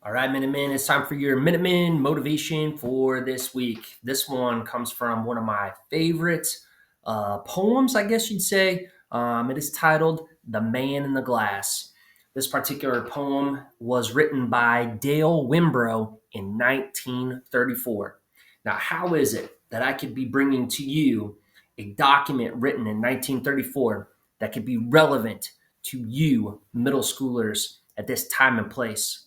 All right, Minutemen, it's time for your Minutemen motivation for this week. This one comes from one of my favorite poems, I guess you'd say. It is titled The Man in the Glass. This particular poem was written by Dale Wimbrow in 1934. Now, how is it that I could be bringing to you a document written in 1934 that could be relevant to you, middle schoolers, at this time and place?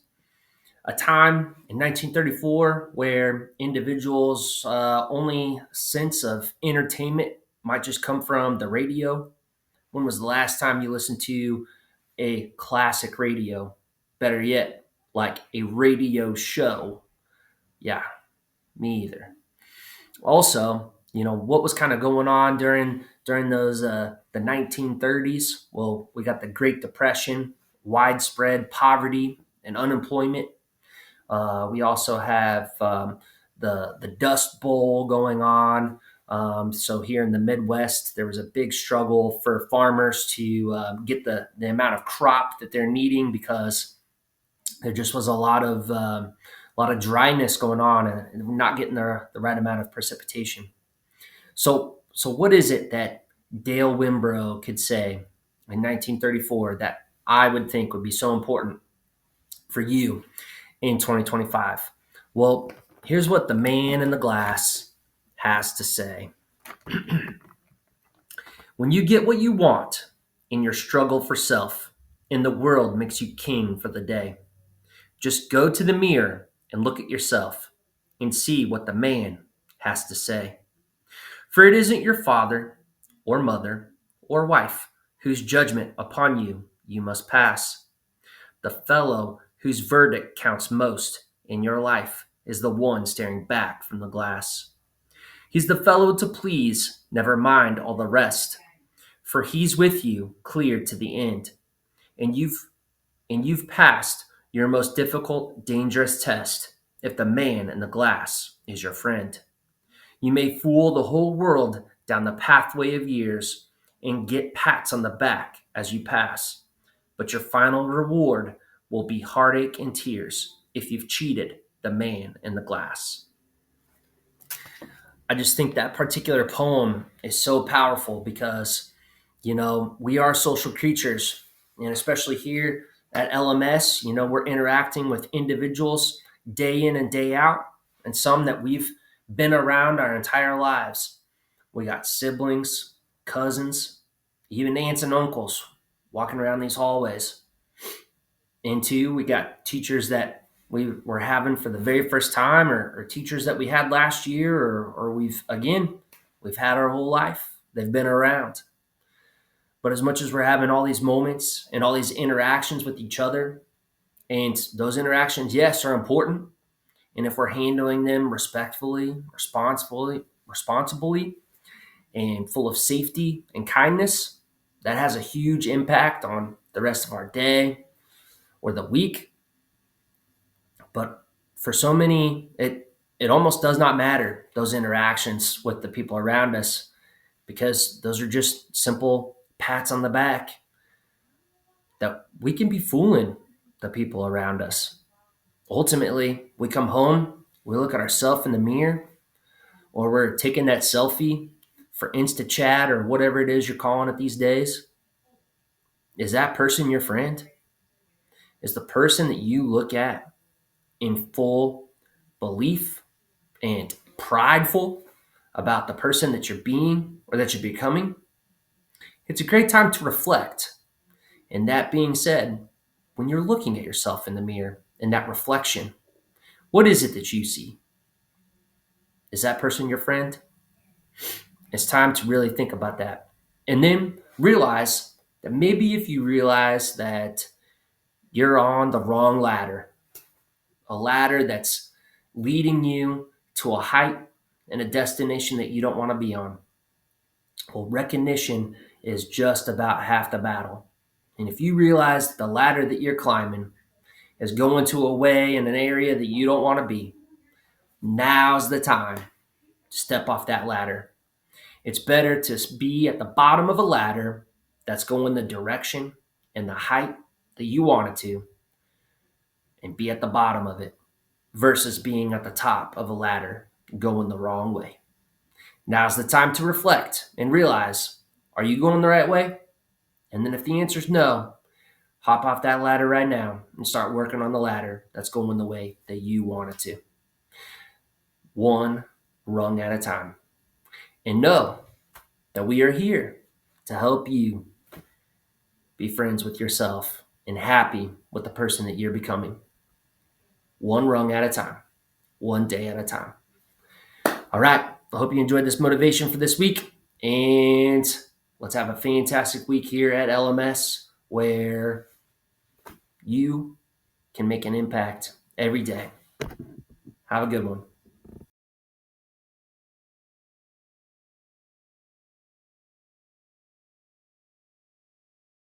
A time in 1934 where individuals' only sense of entertainment might just come from the radio. When was the last time you listened to a classic radio? Better yet, like a radio show. Yeah, me either. Also, what was kind of going on during those the 1930s? Well, we got the Great Depression, widespread poverty and unemployment. We also have the Dust Bowl going on. So here in the Midwest, there was a big struggle for farmers to get the amount of crop that they're needing because there just was a lot of dryness going on and not getting the right amount of precipitation. So what is it that Dale Wimbrow could say in 1934 that I would think would be so important for you in 2025? Well, here's what the man in the glass has to say. When you get what you want in your struggle for self, and the world makes you king for the day, just go to the mirror and look at yourself and see what the man has to say. For it isn't your father or mother or wife whose judgment upon you must pass. The fellow whose verdict counts most in your life is the one staring back from the glass. He's the fellow to please, never mind all the rest, for he's with you clear to the end, and you've passed your most difficult, dangerous test if the man in the glass is your friend. You may fool the whole world down the pathway of years and get pats on the back as you pass, but your final reward will be heartache and tears if you've cheated the man in the glass. I just think that particular poem is so powerful because, we are social creatures, and especially here at LMS, we're interacting with individuals day in and day out, and some that we've been around our entire lives. We got siblings, cousins, even aunts and uncles walking around these hallways. And two, we got teachers that we were having for the very first time, or teachers that we had last year, or we've had our whole life. They've been around. But as much as we're having all these moments and all these interactions with each other, and those interactions, yes, are important. And if we're handling them responsibly, and full of safety and kindness, that has a huge impact on the rest of our day or the week. But for so many, it almost does not matter, those interactions with the people around us, because those are just simple pats on the back that we can be fooling the people around us. Ultimately, we come home, we look at ourselves in the mirror, or we're taking that selfie for Insta chat or whatever it is you're calling it these days. Is that person your friend? Is the person that you look at in full belief and prideful about the person that you're being or that you're becoming? It's a great time to reflect. And that being said, when you're looking at yourself in the mirror and that reflection, what is it that you see? Is that person your friend? It's time to really think about that. And then realize that maybe if you realize that you're on the wrong ladder, a ladder that's leading you to a height and a destination that you don't want to be on. Well, recognition is just about half the battle. And if you realize the ladder that you're climbing is going to a way in an area that you don't want to be, now's the time to step off that ladder. It's better to be at the bottom of a ladder that's going the direction and the height that you want it to, and be at the bottom of it versus being at the top of a ladder going the wrong way. Now's the time to reflect and realize, are you going the right way? And then if the answer is no, hop off that ladder right now and start working on the ladder that's going the way that you want it to. One rung at a time. And know that we are here to help you be friends with yourself and happy with the person that you're becoming. One rung at a time, one day at a time. All right. I hope you enjoyed this motivation for this week. And let's have a fantastic week here at LMS where you can make an impact every day. Have a good one.